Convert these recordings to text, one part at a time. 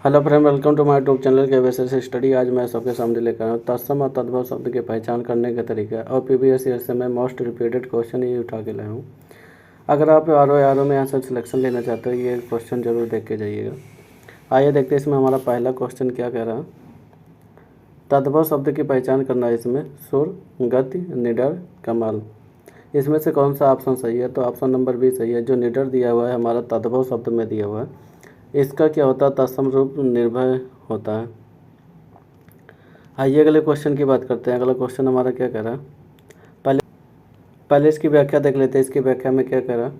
Hello friend, welcome to my YouTube channel के basis study. आज मैं सबके सामने लेकर आया हूँ तत्सम और तद्भव शब्द की पहचान करने के तरीके और प्रीवियस ईयर से मैं मोस्ट रिपीटेड क्वेश्चन ही उठा के लाया हूँ। अगर आप आर में यहाँ से सिलेक्शन लेना चाहते हो ये क्वेश्चन जरूर देख के जाइएगा। आइए देखते हैं इसमें हमारा पहला क्वेश्चन क्या कह रहा है। तद्भव शब्द की पहचान करना है इसमें सुर, गति, निडर, कमाल। इसमें से कौन सा ऑप्शन सही है? तो ऑप्शन नंबर बी सही है। जो निडर दिया हुआ है हमारा तद्भव शब्द में दिया हुआ है, इसका क्या होता है? तत्सम रूप निर्भय होता है। आइए अगले क्वेश्चन की बात करते हैं। अगला क्वेश्चन हमारा क्या कह रहा है, पहले इसकी व्याख्या देख लेते हैं। इसकी व्याख्या में क्या कह रहा है,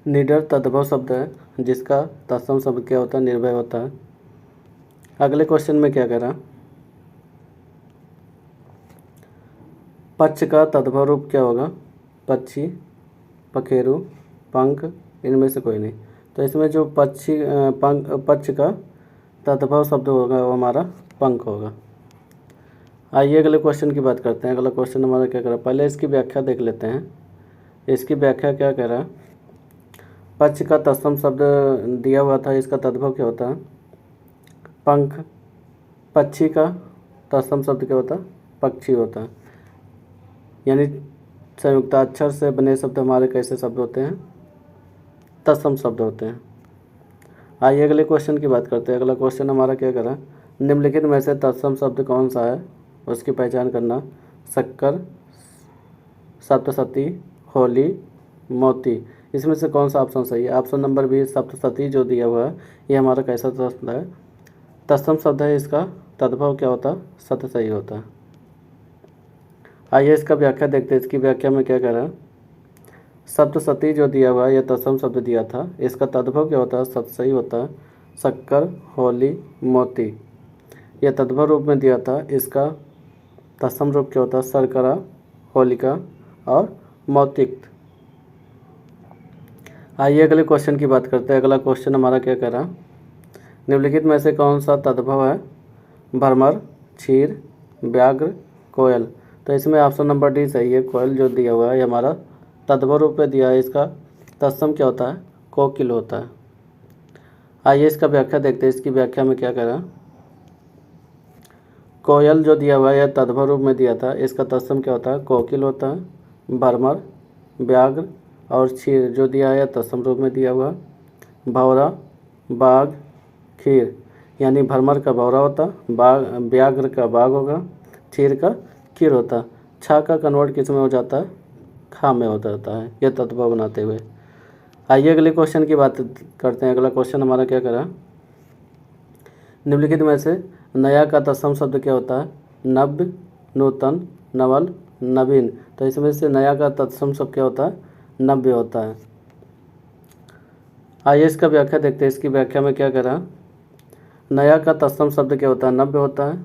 निडर तद्भव शब्द है जिसका तत्सम शब्द क्या होता है? निर्भय होता है। अगले क्वेश्चन में क्या कह रहा है, पक्ष का तद्भव रूप क्या होगा? पक्षी, पखेरु, पंख, इनमें से कोई नहीं। तो इसमें जो पक्ष का तद्भव शब्द होगा वो हमारा पंख होगा। आइए अगले क्वेश्चन की बात करते हैं। अगला क्वेश्चन हमारा क्या कर रहा है, पहले इसकी व्याख्या देख लेते हैं। इसकी व्याख्या क्या कह रहा है, पक्ष का तत्सम शब्द दिया हुआ था, इसका तद्भव क्या होता है? पंख। पक्षी का तत्सम शब्द क्या होता है? पक्षी होता है। यानी संयुक्ताक्षर से बने शब्द हमारे कैसे शब्द होते हैं? तत्सम शब्द होते हैं। आइए अगले क्वेश्चन की बात करते हैं। अगला क्वेश्चन हमारा क्या कर रहा है, निम्नलिखित में से तत्सम शब्द कौन सा है? उसकी पहचान करना। शक्कर, सप्तशती, होली, मोती। इसमें से कौन सा ऑप्शन सही है? ऑप्शन नंबर बी सप्तशती जो दिया हुआ है ये हमारा कैसा शब्द है? तत्सम शब्द है। इसका तद्भव क्या होता है? सत्य सही होता है। आइए इसका व्याख्या देखते हैं। इसकी व्याख्या में क्या कह रहा है, सप्तशती जो दिया हुआ है यह तत्सम शब्द दिया था, इसका तद्भव क्या होता है? सत्य सही होता है। शक्कर, होली, मोती यह तद्भव रूप में दिया था, इसका तत्सम रूप क्या होता है? शर्करा, होलिका और मौतिक। आइए अगले क्वेश्चन की बात करते हैं। अगला क्वेश्चन हमारा क्या कह रहा है, निम्नलिखित में से कौन सा तद्भव है? भ्रमर, क्षीर, व्याघ्र, कोयल। तो इसमें ऑप्शन नंबर डी सही है। कोयल जो दिया हुआ है ये हमारा तद्भव रूप में दिया है, इसका तत्सम क्या होता है? कोकिल होता है। आइए इसका व्याख्या देखते हैं। इसकी व्याख्या में क्या कह रहा है, कोयल जो दिया हुआ है यह तद्भव रूप में दिया था, इसका तत्सम क्या होता है? कोकिल होता है। भ्रमर, व्याघ्र और क्षीर जो दिया है तत्सम रूप में दिया हुआ। भौरा, बाघ, खीर। यानी भ्रमर का भौरा होता, व्याघ्र का बाघ होगा, क्षीर का खीर होता। छा का कन्वर्ट किस में हो जाता है? खा में हो जाता है, यह तद्भव बनाते हुए। आइए अगले क्वेश्चन की बात करते हैं। अगला क्वेश्चन हमारा क्या करा, निम्नलिखित में से नया का तत्सम शब्द क्या होता है? नव्य, नूतन, नवल, नवीन। तो इसमें से नया का तत्सम शब्द क्या होता है? नव्य होता है। आइए इसका व्याख्या देखते हैं। इसकी व्याख्या में क्या करा, नया का तत्सम शब्द क्या होता है? नव्य होता है।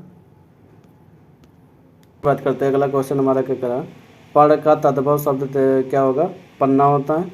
बात करते हैं। अगला क्वेश्चन हमारा क्या करा, पढ़ का तद्भव शब्द क्या होगा? पन्ना होता है।